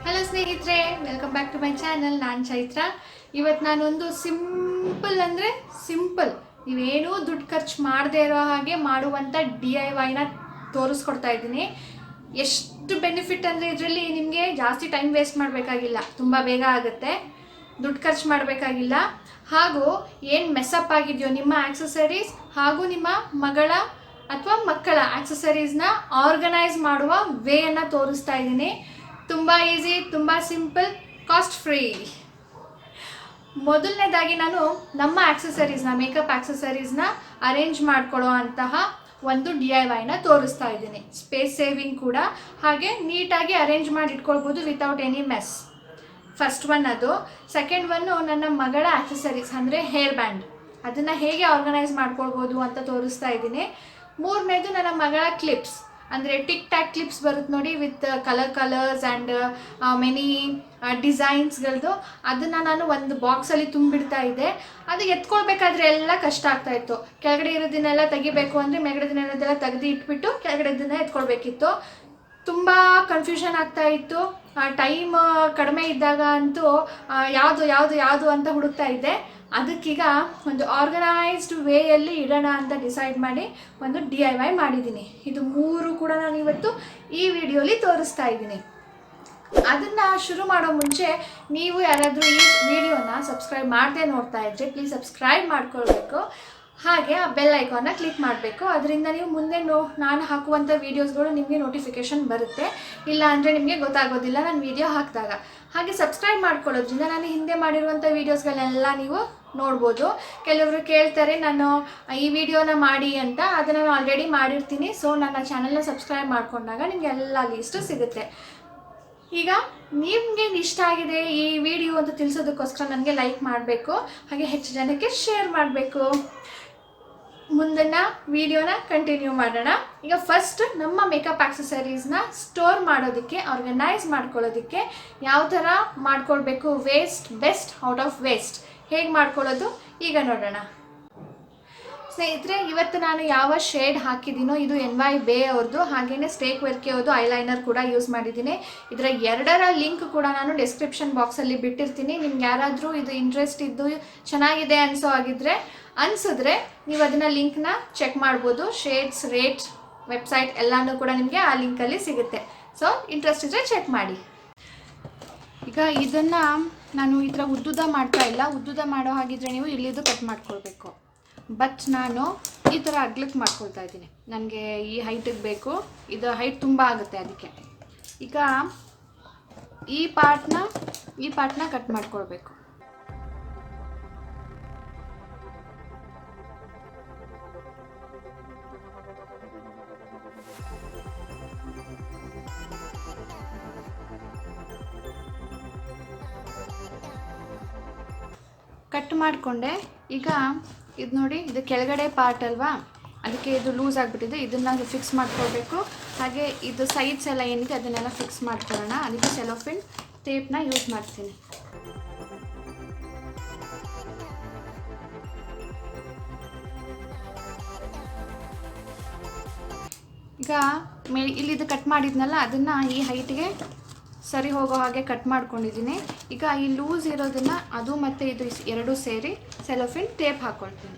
Hello ಸ್ನೇಹಿತರೆ, welcome back to my channel. ನಾನು ಚೈತ್ರ. ಇವತ್ತು ನಾನೊಂದು ಸಿಂಪಲ್ ನೀವೇನೂ ದುಡ್ಡು ಖರ್ಚು ಮಾಡದೇ ಇರೋ ಹಾಗೆ ಮಾಡುವಂಥ DIYನ ತೋರಿಸ್ಕೊಡ್ತಾ ಇದ್ದೀನಿ. ಎಷ್ಟು ಬೆನಿಫಿಟ್ ಅಂದರೆ ಇದರಲ್ಲಿ ನಿಮಗೆ ಜಾಸ್ತಿ ಟೈಮ್ ವೇಸ್ಟ್ ಮಾಡಬೇಕಾಗಿಲ್ಲ, ತುಂಬ ಬೇಗ ಆಗುತ್ತೆ, ದುಡ್ಡು ಖರ್ಚು ಮಾಡಬೇಕಾಗಿಲ್ಲ. ಹಾಗೂ ಏನು ಮೆಸ್ಸಪ್ ಆಗಿದೆಯೋ ನಿಮ್ಮ ಆಕ್ಸೆಸರೀಸ್ ಹಾಗೂ ನಿಮ್ಮ ಮಗಳ ಅಥವಾ ಮಕ್ಕಳ ಆಕ್ಸೆಸರೀಸ್ನ ಆರ್ಗನೈಸ್ ಮಾಡುವ ವೇಯನ್ನು ತೋರಿಸ್ತಾ ಇದ್ದೀನಿ. ತುಂಬ ಈಸಿ, ತುಂಬ ಸಿಂಪಲ್, ಕಾಸ್ಟ್ ಫ್ರೀ. ಮೊದಲನೇದಾಗಿ ನಾನು ನಮ್ಮ ಆಕ್ಸೆಸರೀಸ್ನ, ಮೇಕಪ್ ಆಕ್ಸೆಸರೀಸ್ನ ಅರೇಂಜ್ ಮಾಡ್ಕೊಳ್ಳೋ ಅಂತಹ ಒಂದು DIYನ ತೋರಿಸ್ತಾ ಇದ್ದೀನಿ. ಸ್ಪೇಸ್ ಸೇವಿಂಗ್ ಕೂಡ, ಹಾಗೆ ನೀಟಾಗಿ ಅರೇಂಜ್ ಮಾಡಿ ಇಟ್ಕೊಳ್ಬೋದು without any mess. First one ಅದು. ಸೆಕೆಂಡ್ ಒನ್ನು ನನ್ನ ಮಗಳ ಆಕ್ಸೆಸರೀಸ್ ಅಂದರೆ ಹೇರ್ ಬ್ಯಾಂಡ್, ಅದನ್ನು ಹೇಗೆ ಆರ್ಗನೈಸ್ ಮಾಡ್ಕೊಳ್ಬೋದು ಅಂತ ತೋರಿಸ್ತಾ ಇದ್ದೀನಿ. ಮೂರನೇದು ನನ್ನ ಮಗಳ ಕ್ಲಿಪ್ಸ್, ಅಂದರೆ ಟಿಕ್ ಟ್ಯಾಕ್ ಕ್ಲಿಪ್ಸ್ ಬರುತ್ತೆ ನೋಡಿ, ವಿತ್ ಕಲರ್ಸ್ ಆ್ಯಂಡ್ ಮೆನಿ ಡಿಸೈನ್ಸ್ಗಳದ್ದು. ಅದನ್ನು ನಾನು ಒಂದು ಬಾಕ್ಸಲ್ಲಿ ತುಂಬಿಡ್ತಾ ಇದ್ದೆ. ಅದು ಎತ್ಕೊಳ್ಬೇಕಾದ್ರೆ ಎಲ್ಲ ಕಷ್ಟ ಆಗ್ತಾಯಿತ್ತು. ಕೆಳಗಡೆ ಇರೋದನ್ನೆಲ್ಲ ತೆಗಿಬೇಕು ಅಂದರೆ ಮೇಲ್ಗಡೆದಿನೆಲ್ಲ ತೆಗೆದು ಇಟ್ಬಿಟ್ಟು ಕೆಳಗಡೆದನ್ನ ಎತ್ಕೊಳ್ಬೇಕಿತ್ತು. ತುಂಬ ಕನ್ಫ್ಯೂಷನ್ ಆಗ್ತಾಯಿತ್ತು. ಟೈಮ್ ಕಡಿಮೆ ಇದ್ದಾಗ ಅಂತೂ ಯಾವುದು ಅಂತ ಹುಡುಕ್ತಾ ಇದ್ದೆ. ಅದಕ್ಕೀಗ ಒಂದು ಆರ್ಗನೈಸ್ಡ್ ವೇಯಲ್ಲಿ ಇಡೋಣ ಅಂತ ಡಿಸೈಡ್ ಮಾಡಿ ಒಂದು DIY ಮಾಡಿದ್ದೀನಿ. ಇದು ಮೂರು ಕೂಡ ನಾನು ಇವತ್ತು ಈ ವಿಡಿಯೋಲಿ ತೋರಿಸ್ತಾ ಇದ್ದೀನಿ. ಅದನ್ನು ಶುರು ಮಾಡೋ ಮುಂಚೆ ನೀವು ಯಾರಾದರೂ ಈ ವಿಡಿಯೋನ ಸಬ್ಸ್ಕ್ರೈಬ್ ಮಾಡದೆ ನೋಡ್ತಾ ಇದ್ದರೆ ಪ್ಲೀಸ್ ಸಬ್ಸ್ಕ್ರೈಬ್ ಮಾಡ್ಕೊಳ್ಬೇಕು. ಹಾಗೆ ಆ ಬೆಲ್ ಐಕಾನ್ನ ಕ್ಲಿಕ್ ಮಾಡಬೇಕು. ಅದರಿಂದ ನೀವು ಮುಂದೆ ನಾನು ಹಾಕುವಂಥ ವೀಡಿಯೋಸ್ಗಳು ನಿಮಗೆ ನೋಟಿಫಿಕೇಷನ್ ಬರುತ್ತೆ. ಇಲ್ಲ ಅಂದರೆ ನಿಮಗೆ ಗೊತ್ತಾಗೋದಿಲ್ಲ ನಾನು ವಿಡಿಯೋ ಹಾಕಿದಾಗ. ಹಾಗೆ ಸಬ್ಸ್ಕ್ರೈಬ್ ಮಾಡ್ಕೊಳ್ಳೋದ್ರಿಂದ ನಾನು ಹಿಂದೆ ಮಾಡಿರುವಂಥ ವೀಡಿಯೋಸ್ಗಳನ್ನೆಲ್ಲ ನೀವು ನೋಡ್ಬೋದು. ಕೆಲವರು ಕೇಳ್ತಾರೆ ನಾನು ಈ ವಿಡಿಯೋನ ಮಾಡಿ ಅಂತ, ಅದನ್ನು ನಾನು ಆಲ್ರೆಡಿ ಮಾಡಿರ್ತೀನಿ. ಸೊ ನನ್ನ ಚಾನಲ್ನ ಸಬ್ಸ್ಕ್ರೈಬ್ ಮಾಡಿಕೊಂಡಾಗ ನಿಮಗೆ ಎಲ್ಲ ಲೀಸ್ಟು ಸಿಗುತ್ತೆ. ಈಗ ನಿಮಗೆ ಇಷ್ಟ ಆಗಿದೆ ಈ ವಿಡಿಯೋ ಅಂತ ತಿಳಿಸೋದಕ್ಕೋಸ್ಕರ ನನಗೆ ಲೈಕ್ ಮಾಡಬೇಕು, ಹಾಗೆ ಹೆಚ್ಚು ಜನಕ್ಕೆ ಶೇರ್ ಮಾಡಬೇಕು. ಮುಂದಿನ ವಿಡಿಯೋನ ಕಂಟಿನ್ಯೂ ಮಾಡೋಣ. ಈಗ ಫಸ್ಟ್ ನಮ್ಮ ಮೇಕಪ್ ಆಕ್ಸೆಸರೀಸ್ನ ಸ್ಟೋರ್ ಮಾಡೋದಕ್ಕೆ, ಆರ್ಗನೈಸ್ ಮಾಡ್ಕೊಳ್ಳೋದಕ್ಕೆ ಯಾವ ಥರ ಮಾಡ್ಕೊಳ್ಬೇಕು, waste best out of waste ಹೇಗೆ ಮಾಡ್ಕೊಳ್ಳೋದು ಈಗ ನೋಡೋಣ. ಸ್ನೇಹಿತರೆ, ಇವತ್ತು ನಾನು ಯಾವ ಶೇಡ್ ಹಾಕಿದ್ದೀನೋ ಇದು NY ಬೇ ಅವ್ರದ್ದು, ಹಾಗೆಯೇ ಸ್ಟೇಕ್ ವೆರ್ಕೆ ಅವ್ರದ್ದು ಐಲೈನರ್ ಕೂಡ ಯೂಸ್ ಮಾಡಿದ್ದೀನಿ. ಇದರ ಎರಡರ ಲಿಂಕ್ ಕೂಡ ನಾನು ಡಿಸ್ಕ್ರಿಪ್ಷನ್ ಬಾಕ್ಸಲ್ಲಿ ಬಿಟ್ಟಿರ್ತೀನಿ. ನಿಮ್ಗೆ ಯಾರಾದರೂ ಇದು ಇಂಟ್ರೆಸ್ಟ್ ಇದ್ದು ಚೆನ್ನಾಗಿದೆ ಅನಿಸಿದ್ರೆ ನೀವು ಅದನ್ನು ಲಿಂಕ್ನ ಚೆಕ್ ಮಾಡ್ಬೋದು. ಶೇಡ್ಸ್, ರೇಟ್, ವೆಬ್ಸೈಟ್ ಎಲ್ಲನೂ ಕೂಡ ನಿಮಗೆ ಆ ಲಿಂಕಲ್ಲಿ ಸಿಗುತ್ತೆ. ಸೊ ಇಂಟ್ರೆಸ್ಟ್ ಇದ್ದರೆ ಚೆಕ್ ಮಾಡಿ. ಈಗ ಇದನ್ನು ನಾನು ಈ ಥರ ಉದ್ದುದ ಮಾಡ್ತಾ ಇಲ್ಲ. ಉದ್ದುದ ಮಾಡೋ ಹಾಗಿದ್ರೆ ನೀವು ಇಲ್ಲಿದ್ದು ಕಟ್ ಮಾಡ್ಕೊಳ್ಬೇಕು. ಬಟ್ ನಾನು ಈ ಥರ ಅಗ್ಲಕ್ಕೆ ಮಾಡ್ಕೊಳ್ತಾ ಇದ್ದೀನಿ. ನನಗೆ ಈ ಹೈಟಿಗೆ ಬೇಕು, ಇದು ಹೈಟ್ ತುಂಬ ಆಗುತ್ತೆ ಅದಕ್ಕೆ. ಈಗ ಈ ಪಾರ್ಟ್ನ ಕಟ್ ಮಾಡ್ಕೊಳ್ಬೇಕು. ಕಟ್ ಮಾಡಿಕೊಂಡೆ. ಈಗ ಇದು ನೋಡಿ, ಇದು ಕೆಳಗಡೆ ಪಾರ್ಟ್ ಅಲ್ವಾ, ಅದಕ್ಕೆ ಇದು ಲೂಸ್ ಆಗಿಬಿಟ್ಟಿದೆ. ಇದನ್ನು ಫಿಕ್ಸ್ ಮಾಡ್ಕೊಳ್ಬೇಕು. ಹಾಗೆ ಇದು ಸೈಡ್ಸ್ ಎಲ್ಲ ಏನಿದೆ ಅದನ್ನೆಲ್ಲ ಫಿಕ್ಸ್ ಮಾಡ್ಕೊಳ್ಳೋಣ. ಅದಕ್ಕೆ ಸೆಲೋಫಿನ್ ಟೇಪ್ನ ಯೂಸ್ ಮಾಡ್ತೀನಿ. ಈಗ ಇಲ್ಲಿದು ಕಟ್ ಮಾಡಿದ್ನಲ್ಲ, ಅದನ್ನು ಈ ಹೈಟ್ಗೆ ಸರಿ ಹೋಗೋ ಹಾಗೆ ಕಟ್ ಮಾಡ್ಕೊಂಡಿದ್ದೀನಿ. ಈಗ ಈ ಲೂಸ್ ಇರೋದನ್ನು ಅದು ಮತ್ತು ಇದು ಎರಡೂ ಸೇರಿ ಸೆಲೋಫಿನ್ ಟೇಪ್ ಹಾಕ್ಕೊಳ್ತೀನಿ.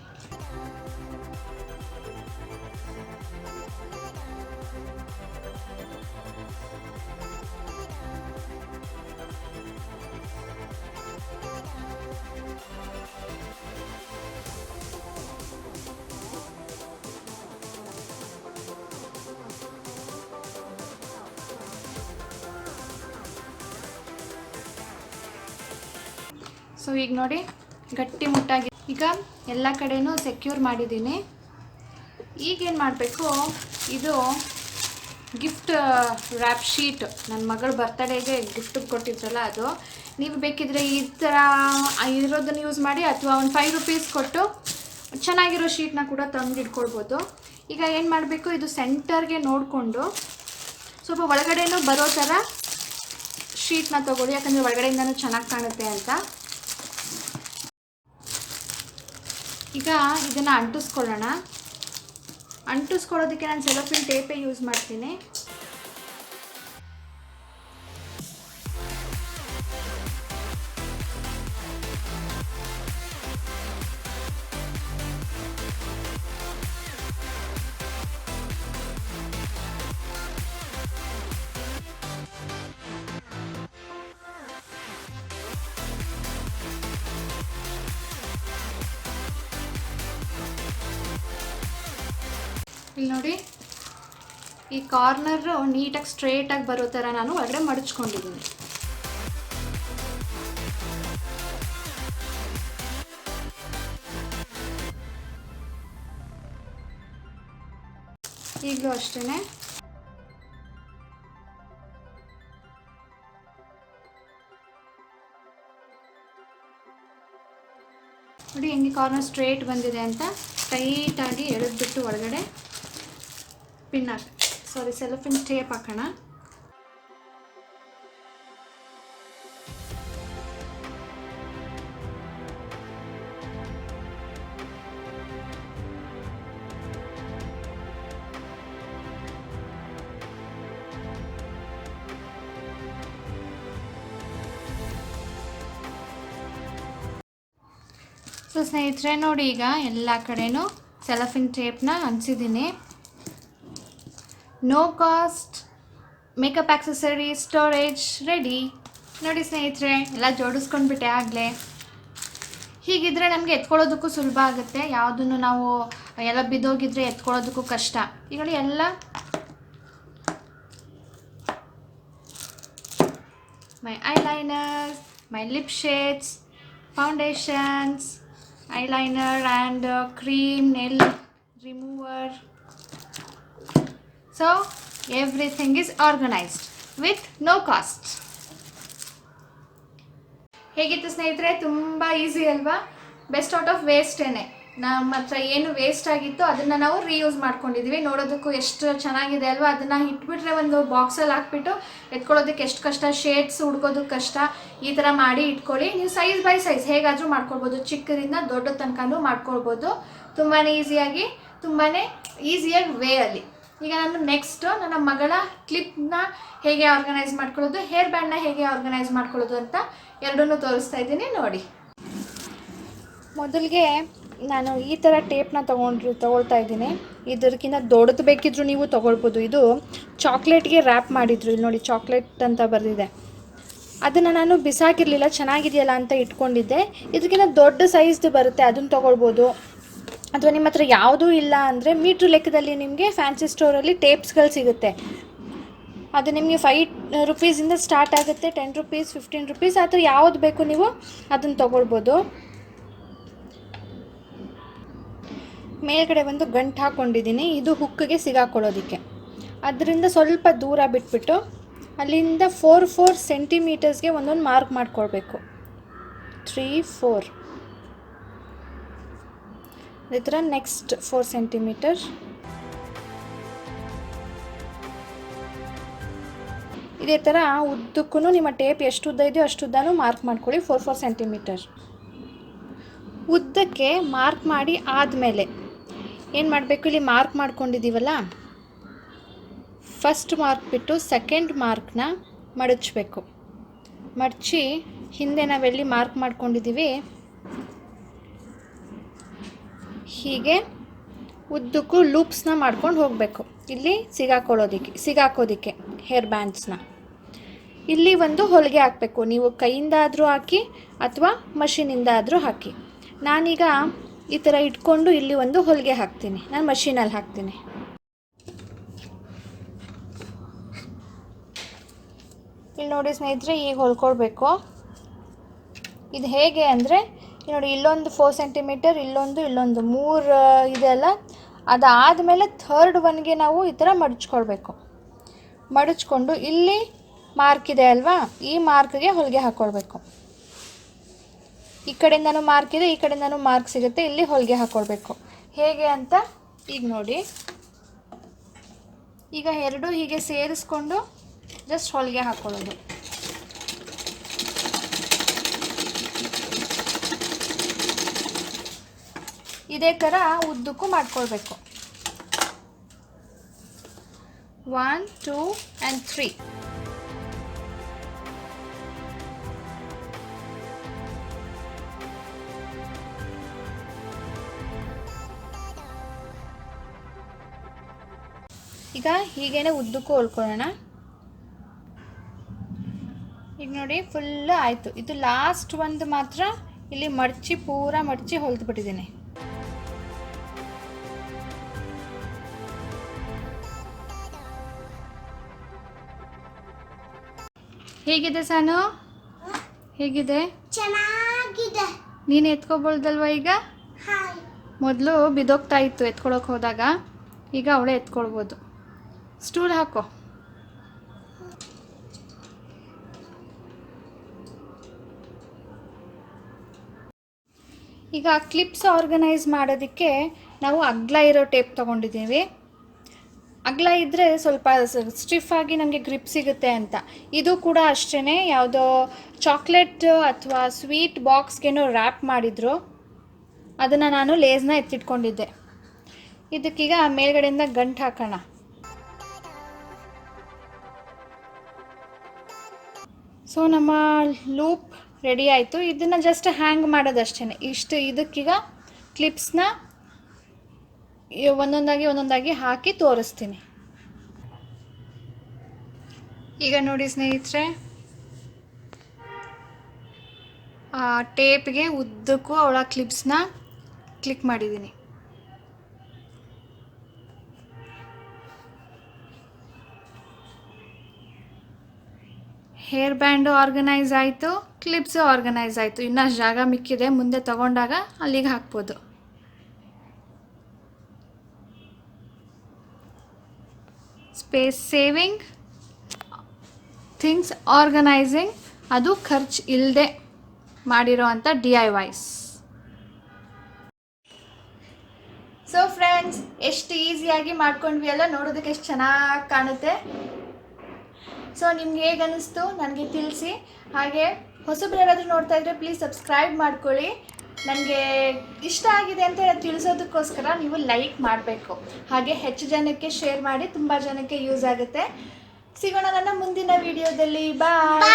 ಸೊ ಈಗ ನೋಡಿ ಗಟ್ಟಿ ಮುಟ್ಟಾಗಿ ಈಗ ಎಲ್ಲ ಕಡೆನೂ ಸೆಕ್ಯೂರ್ ಮಾಡಿದ್ದೀನಿ. ಈಗೇನು ಮಾಡಬೇಕು, ಇದು ಗಿಫ್ಟ್ ರ್ಯಾಪ್ ಶೀಟ್ ನನ್ನ ಮಗಳ ಬರ್ತಡೇಗೆ ಗಿಫ್ಟ್ ಕೊಟ್ಟಿದ್ರಲ್ಲ ಅದು. ನೀವು ಬೇಕಿದ್ರೆ ಈ ಥರ ಇರೋದನ್ನು ಯೂಸ್ ಮಾಡಿ, ಅಥವಾ ಒಂದು ₹5 ಕೊಟ್ಟು ಚೆನ್ನಾಗಿರೋ ಶೀಟ್ನ ಕೂಡ ತಂದು ಇಟ್ಕೊಳ್ಬೋದು. ಈಗ ಏನು ಮಾಡಬೇಕು, ಇದು ಸೆಂಟರ್ಗೆ ನೋಡಿಕೊಂಡು ಸ್ವಲ್ಪ ಒಳಗಡೆನೂ ಬರೋ ಥರ ಶೀಟ್ನ ತೊಗೊಳ್ಳಿ, ಯಾಕಂದರೆ ಒಳಗಡೆಯಿಂದನೂ ಚೆನ್ನಾಗಿ ಕಾಣುತ್ತೆ ಅಂತ. ಈಗ ಇದನ್ನು ಅಂಟಿಸ್ಕೊಳ್ಳೋಣ. ಅಂಟಿಸ್ಕೊಳ್ಳೋದಕ್ಕೆ ನಾನು ಸೆಲೋಫಿನ್ ಟೇಪೇ ಯೂಸ್ ಮಾಡ್ತೀನಿ. ಇಲ್ಲಿ ನೋಡಿ, ಈ ಕಾರ್ನರು ನೀಟಾಗಿ ಸ್ಟ್ರೇಟಾಗಿ ಬರೋ ಥರ ನಾನು ಒಳಗಡೆ ಮಡಚ್ಕೊಂಡಿದ್ದೀನಿ. ಈಗಲೂ ಅಷ್ಟೇ ನೋಡಿ ಹೆಂಗೆ ಕಾರ್ನರ್ ಸ್ಟ್ರೇಟ್ ಬಂದಿದೆ ಅಂತ ಟೈಟಾಗಿ ಎಳೆದ್ಬಿಟ್ಟು ಒಳಗಡೆ ಪಿನ್ ಸೆಲೋಫಿನ್ ಟೇಪ್ ಹಾಕೋಣ. ಸೊ ಸ್ನೇಹಿತರೆ ನೋಡಿ, ಈಗ ಎಲ್ಲ ಕಡೆನೂ ಸೆಲೋಫಿನ್ ಟೇಪ್ನ ಅಂಟಿಸಿದ್ದೀನಿ. No cost makeup accessory storage ready. ನೋಡಿ ಸ್ನೇಹಿತರೆ, ಎಲ್ಲ ಜೋಡಿಸ್ಕೊಂಡ್ಬಿಟ್ಟೆ ಆಗಲೇ. ಹೀಗಿದ್ರೆ ನಮಗೆ ಎತ್ಕೊಳ್ಳೋದಕ್ಕೂ ಸುಲಭ ಆಗುತ್ತೆ. ಯಾವುದನ್ನು ನಾವು ಎಲ್ಲ ಬಿದ್ದೋಗಿದ್ರೆ ಎತ್ಕೊಳ್ಳೋದಕ್ಕೂ ಕಷ್ಟ. ಈಗ ನೋಡಿ ಎಲ್ಲ my eyeliners, my lip shades, foundations, eyeliner and cream, nail remover. So everything is organized with no cost. ಹೇಗಿತ್ತು ಸ್ನೇಹಿತರೆ? ತುಂಬ ಈಸಿ ಅಲ್ವಾ? ಬೆಸ್ಟ್ ಔಟ್ ಆಫ್ ವೇಸ್ಟೇನೆ. ನಮ್ಮ ಹತ್ರ ಏನು ವೇಸ್ಟ್ ಆಗಿತ್ತು ಅದನ್ನು ನಾವು ರೀಯೂಸ್ ಮಾಡ್ಕೊಂಡಿದ್ದೀವಿ. ನೋಡೋದಕ್ಕೂ ಎಷ್ಟು ಚೆನ್ನಾಗಿದೆ ಅಲ್ವಾ? ಅದನ್ನು ಇಟ್ಬಿಟ್ರೆ ಒಂದು ಬಾಕ್ಸಲ್ಲಿ ಹಾಕ್ಬಿಟ್ಟು ಎತ್ಕೊಳ್ಳೋದಕ್ಕೆ ಎಷ್ಟು ಕಷ್ಟ, ಶೇಡ್ಸ್ ಹುಡ್ಕೋದಕ್ಕೆ ಕಷ್ಟ. ಈ ಥರ ಮಾಡಿ ಇಟ್ಕೊಳ್ಳಿ. ನೀವು ಸೈಜ್ ಬೈ ಸೈಜ್ ಹೇಗಾದರೂ ಮಾಡ್ಕೊಳ್ಬೋದು, ಚಿಕ್ಕದಿಂದ ದೊಡ್ಡ ತನಕನೂ ಮಾಡ್ಕೊಳ್ಬೋದು. ತುಂಬಾ ಈಸಿಯಾಗಿ ವೇಯಲ್ಲಿ. ಈಗ ನಾನು ನೆಕ್ಸ್ಟು ನನ್ನ ಮಗಳ ಕ್ಲಿಪ್ನ ಹೇಗೆ ಆರ್ಗನೈಸ್ ಮಾಡ್ಕೊಳ್ಳೋದು, ಹೇರ್ ಬ್ಯಾಂಡ್ನ ಹೇಗೆ ಆರ್ಗನೈಸ್ ಮಾಡ್ಕೊಳ್ಳೋದು ಅಂತ ಎರಡನ್ನೂ ತೋರಿಸ್ತಾ ಇದ್ದೀನಿ ನೋಡಿ. ಮೊದಲಿಗೆ ನಾನು ಈ ಥರ ಟೇಪ್ನ ತೊಗೊಳ್ತಾ ಇದ್ದೀನಿ. ಇದಕ್ಕಿಂತ ದೊಡ್ಡದು ಬೇಕಿದ್ರೂ ನೀವು ತೊಗೊಳ್ಬೋದು. ಇದು ಚಾಕ್ಲೇಟ್ಗೆ ರ್ಯಾಪ್ ಮಾಡಿದ್ರು. ಇಲ್ಲಿ ನೋಡಿ, ಚಾಕ್ಲೇಟ್ ಅಂತ ಬರೆದಿದೆ. ಅದನ್ನು ನಾನು ಬಿಸಾಕಿರಲಿಲ್ಲ, ಚೆನ್ನಾಗಿದೆಯಲ್ಲ ಅಂತ ಇಟ್ಕೊಂಡಿದ್ದೆ. ಇದಕ್ಕಿಂತ ದೊಡ್ಡ ಸೈಜ್ದು ಬರುತ್ತೆ, ಅದನ್ನು ತೊಗೊಳ್ಬೋದು. ಅಥವಾ ನಿಮ್ಮ ಹತ್ರ ಯಾವುದೂ ಇಲ್ಲ ಅಂದರೆ ಮೀಟ್ರ್ ಲೆಕ್ಕದಲ್ಲಿ ನಿಮಗೆ ಫ್ಯಾನ್ಸಿ ಸ್ಟೋರಲ್ಲಿ ಟೇಪ್ಸ್ಗಳು ಸಿಗುತ್ತೆ. ಅದು ನಿಮಗೆ 5 ರೂಪೀಸಿಂದ ಸ್ಟಾರ್ಟ್ ಆಗುತ್ತೆ. 10 ರೂಪೀಸ್, 15 ರೂಪೀಸ್, ಆ ಥರ ಯಾವುದು ಬೇಕು ನೀವು ಅದನ್ನು ತೊಗೊಳ್ಬೋದು. ಮೇಲ್ಗಡೆ ಒಂದು ಗಂಟು ಹಾಕ್ಕೊಂಡಿದ್ದೀನಿ, ಇದು ಹುಕ್ಕಿಗೆ ಸಿಗಾಕೊಳ್ಳೋದಕ್ಕೆ. ಅದರಿಂದ ಸ್ವಲ್ಪ ದೂರ ಬಿಟ್ಬಿಟ್ಟು ಅಲ್ಲಿಂದ 4 ಸೆಂಟಿಮೀಟರ್ಸ್ಗೆ ಒಂದೊಂದು ಮಾರ್ಕ್ ಮಾಡ್ಕೊಳ್ಬೇಕು. 3, 4 ಈ ಥರ. Next 4 centimetre. ಇದೇ ಥರ ಉದ್ದಕ್ಕೂ ನಿಮ್ಮ ಟೇಪ್ ಎಷ್ಟು ಉದ್ದ ಇದೆಯೋ ಅಷ್ಟು ಉದ್ದನೂ ಮಾರ್ಕ್ ಮಾಡ್ಕೊಳ್ಳಿ. 4 ಸೆಂಟಿಮೀಟರ್ ಉದ್ದಕ್ಕೆ ಮಾರ್ಕ್ ಮಾಡಿ ಆದಮೇಲೆ ಏನು ಮಾಡಬೇಕು, ಇಲ್ಲಿ ಮಾರ್ಕ್ ಮಾಡ್ಕೊಂಡಿದ್ದೀವಲ್ಲ, ಫಸ್ಟ್ ಮಾರ್ಕ್ ಬಿಟ್ಟು ಸೆಕೆಂಡ್ ಮಾರ್ಕ್ನ ಮಡಚಬೇಕು. ಮಡಚಿ ಹಿಂದೆ ನಾವೆಲ್ಲಿ ಮಾರ್ಕ್ ಮಾಡ್ಕೊಂಡಿದ್ದೀವಿ ಹೀಗೆ ಉದ್ದಕ್ಕೂ ಲೂಪ್ಸ್ನ ಮಾಡ್ಕೊಂಡು ಹೋಗಬೇಕು. ಇಲ್ಲಿ ಸಿಗಾಕೋದಕ್ಕೆ ಹೇರ್ ಬ್ಯಾಂಡ್ಸ್ನ. ಇಲ್ಲಿ ಒಂದು ಹೊಲಿಗೆ ಹಾಕಬೇಕು. ನೀವು ಕೈಯಿಂದ ಆದರೂ ಹಾಕಿ ಅಥವಾ ಮಷೀನಿಂದ ಆದರೂ ಹಾಕಿ. ನಾನೀಗ ಈ ಥರ ಇಟ್ಕೊಂಡು ಇಲ್ಲಿ ಒಂದು ಹೊಲಿಗೆ ಹಾಕ್ತೀನಿ. ನಾನು ಮಷೀನಲ್ಲಿ ಹಾಕ್ತೀನಿ. ಇಲ್ಲಿ ನೋಡಿ ಸ್ನೇಹಿತರೆ, ಈಗ ಹೊಲ್ಕೊಳ್ಬೇಕು. ಇದು ಹೇಗೆ ಅಂದರೆ ನೋಡಿ, ಇಲ್ಲೊಂದು 4 ಸೆಂಟಿಮೀಟರ್, ಇಲ್ಲೊಂದು 3 ಇದೆಲ್ಲ. ಅದಾದಮೇಲೆ ಥರ್ಡ್ ಒನ್ಗೆ ನಾವು ಈ ಥರ ಮಡಚ್ಕೊಳ್ಬೇಕು. ಮಡಚ್ಕೊಂಡು ಇಲ್ಲಿ ಮಾರ್ಕ್ ಇದೆ ಅಲ್ವಾ, ಈ ಮಾರ್ಕ್ಗೆ ಹೊಲಿಗೆ ಹಾಕ್ಕೊಳ್ಬೇಕು. ಈ ಕಡೆಯಿಂದನೂ ಮಾರ್ಕ್ ಇದೆ, ಈ ಕಡೆಯಿಂದನೂ ಮಾರ್ಕ್ ಸಿಗುತ್ತೆ. ಇಲ್ಲಿ ಹೊಲಿಗೆ ಹಾಕ್ಕೊಳ್ಬೇಕು. ಹೇಗೆ ಅಂತ ಈಗ ನೋಡಿ. ಈಗ ಎರಡು ಹೀಗೆ ಸೇರಿಸ್ಕೊಂಡು ಜಸ್ಟ್ ಹೊಲಿಗೆ ಹಾಕ್ಕೊಳ್ಳೋದು. ಇದೇ ಥರ ಉದ್ದಕ್ಕೂ ಮಾಡ್ಕೊಳ್ಬೇಕು. 1, 2 and 3. ಈಗ ಹೀಗೇನೆ ಉದ್ದಕ್ಕೂ ಹೊಲ್ಕೊಳ್ಳೋಣ. ಈಗ ನೋಡಿ, ಫುಲ್ ಆಯಿತು. ಇದು ಲಾಸ್ಟ್ ಒಂದು ಮಾತ್ರ ಇಲ್ಲಿ ಪೂರ ಮಡಚಿ ಹೊಲ್ದು ಬಿಟ್ಟಿದ್ದೀನಿ. ಹೇಗಿದೆ ಸಾನು? ಹೇಗಿದೆ? ಚೆನ್ನಾಗಿದೆ. ನೀನು ಎತ್ಕೊಬೋಲ್ದಲ್ವ ಈಗ? ಹಾಯ್. ಮೊದಲು ಬಿದ್ದೋಗ್ತಾ ಇತ್ತು ಎತ್ಕೊಳಕ್ಕೆ ಹೋದಾಗ, ಈಗ ಅವಳೇ ಎತ್ಕೊಳ್ಬೋದು. ಸ್ಟೂಲ್ ಹಾಕೋ. ಈಗ ಕ್ಲಿಪ್ಸ್ ಆರ್ಗನೈಸ್ ಮಾಡೋದಕ್ಕೆ ನಾವು ಅಗ್ಲ ಇರೋ ಟೇಪ್ ತೊಗೊಂಡಿದ್ದೀವಿ. ಅಗಲ ಇದ್ದರೆ ಸ್ವಲ್ಪ ಸ್ಟಿಫ್ ಆಗಿ ನಮಗೆ ಗ್ರಿಪ್ ಸಿಗುತ್ತೆ ಅಂತ. ಇದು ಕೂಡ ಅಷ್ಟೇ, ಯಾವುದೋ ಚಾಕ್ಲೇಟ್ ಅಥವಾ ಸ್ವೀಟ್ ಬಾಕ್ಸ್ಗೇನೋ ರ್ಯಾಪ್ ಮಾಡಿದ್ರು, ಅದನ್ನು ನಾನು ಲೇಸ್ನ ಎತ್ತಿಟ್ಕೊಂಡಿದ್ದೆ. ಇದಕ್ಕೀಗ ಮೇಲ್ಗಡೆಯಿಂದ ಗಂಟು ಹಾಕೋಣ. ಸೊ ನಮ್ಮ ಲೂಪ್ ರೆಡಿ ಆಯಿತು. ಇದನ್ನು ಜಸ್ಟ್ ಹ್ಯಾಂಗ್ ಮಾಡೋದಷ್ಟೇ. ಇದಕ್ಕೀಗ ಕ್ಲಿಪ್ಸ್ನ ಒಂದೊಂದಾಗಿ ಹಾಕಿ ತೋರಿಸ್ತೀನಿ. ಈಗ ನೋಡಿ ಸ್ನೇಹಿತರೆ, ಆ ಟೇಪ್ಗೆ ಉದ್ದಕ್ಕೂ ಅವಳ ಕ್ಲಿಪ್ಸ್ನ ಕ್ಲಿಕ್ ಮಾಡಿದ್ದೀನಿ. ಹೇರ್ ಬ್ಯಾಂಡು ಆರ್ಗನೈಸ್ ಆಯಿತು, ಕ್ಲಿಪ್ಸು ಆರ್ಗನೈಸ್ ಆಯಿತು. ಇನ್ನಷ್ಟು ಜಾಗ ಮಿಕ್ಕಿದೆ, ಮುಂದೆ ತಗೊಂಡಾಗ ಅಲ್ಲಿಗೆ ಹಾಕ್ಬೋದು. ಸ್ಪೇಸ್ ಸೇವಿಂಗ್, ಥಿಂಗ್ಸ್ ಆರ್ಗನೈಸಿಂಗ್, ಅದು ಖರ್ಚು ಇಲ್ಲದೆ ಮಾಡಿರೋ ಅಂಥ DIYs. ಸೊ ಫ್ರೆಂಡ್ಸ್, ಎಷ್ಟು ಈಸಿಯಾಗಿ ಮಾಡ್ಕೊಂಡ್ವಿ ಅಲ್ಲ, ನೋಡೋದಕ್ಕೆ ಎಷ್ಟು ಚೆನ್ನಾಗಿ ಕಾಣುತ್ತೆ. ಸೊ ನಿಮ್ಗೆ ಹೇಗೆ ಅನ್ನಿಸ್ತು ನನಗೆ ತಿಳಿಸಿ. ಹಾಗೆ ಹೊಸಬ್ರು ಯಾರಾದರೂ ನೋಡ್ತಾ ಇದ್ದರೆ ಪ್ಲೀಸ್ ಸಬ್ಸ್ಕ್ರೈಬ್ ಮಾಡ್ಕೊಳ್ಳಿ. ನನಗೆ ಇಷ್ಟ ಆಗಿದೆ ಅಂತ ತಿಳಿಸೋದಕ್ಕೋಸ್ಕರ ನೀವು ಲೈಕ್ ಮಾಡಬೇಕು. ಹಾಗೆ ಹೆಚ್ಚು ಜನಕ್ಕೆ ಶೇರ್ ಮಾಡಿ, ತುಂಬ ಜನಕ್ಕೆ ಯೂಸ್ ಆಗುತ್ತೆ. ಸಿಗೋಣ ನನ್ನ ಮುಂದಿನ ವಿಡಿಯೋದಲ್ಲಿ. ಬಾಯ್.